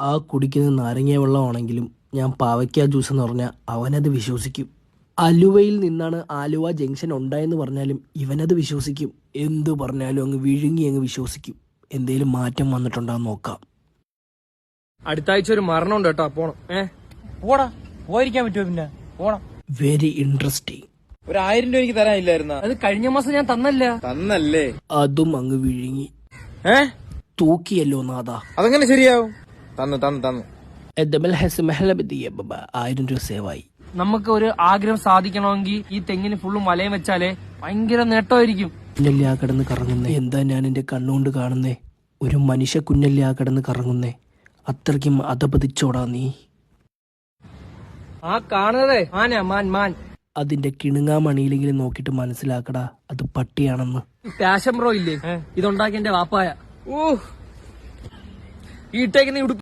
ആ കുടിക്കുന്ന നാരങ്ങ വെള്ളമാണെങ്കിലും ഞാൻ പാവയ്ക്ക ജ്യൂസ് എന്ന് പറഞ്ഞാൽ അവനത് വിശ്വസിക്കും. അലുവയിൽ നിന്നാണ് ആലുവ ജംഗ്ഷൻ ഉണ്ടായെന്ന് പറഞ്ഞാലും ഇവനത് വിശ്വസിക്കും. എന്തു പറഞ്ഞാലും അങ്ങ് വിഴുങ്ങി അങ്ങ് വിശ്വസിക്കും. എന്തേലും മാറ്റം വന്നിട്ടുണ്ടാന്ന് നോക്കാം. അടുത്ത ആഴ്ച ഒരു മരണം ഉണ്ട് കേട്ടോ, പോണം. പോടാ, പോയിരിക്കാൻ പറ്റുമോ? പിന്നെ പോണം. Very interesting. 1000 രൂപ എനിക്ക് തരാനില്ലായിരുന്ന? അത് കഴിഞ്ഞ മാസം ഞാൻ തന്നല്ലേ? അതും അങ്ങ് വിഴുങ്ങി. തൂക്കിയല്ലോ നാഥ. അതെങ്ങനെ ശരിയാവും? തന്നു 1000 രൂപ സേവായി. നമുക്ക് ഒരു ആഗ്രഹം സാധിക്കണമെങ്കിൽ ഈ തെങ്ങിന് ഫുള്ളും വലയം വെച്ചാലേ ഭയങ്കര നേട്ടമായിരിക്കും. കുഞ്ഞല്ലേ ആ കിടന്ന് കറങ്ങുന്നേ? എന്താ ഞാൻ എന്റെ കണ്ണുകൊണ്ട് കാണുന്നേ? ഒരു മനുഷ്യ കുഞ്ഞല്ലേ ആ കിടന്ന് കറങ്ങുന്നേ? അത്രയ്ക്കും അധപതിച്ചോടാ നീ. ആ കാണുന്നതേ മാൻ. അതിന്റെ കിണുങ്ങാമണിയിലെങ്കിലും നോക്കിട്ട് മനസ്സിലാക്കടാ, അത് പട്ടിയാണെന്ന്. പാഷൻ ബ്രോ ഇല്ലേ, ഇതുണ്ടാക്കി എന്റെ വാപ്പായ. ഈ ഇട്ടേക്കുന്ന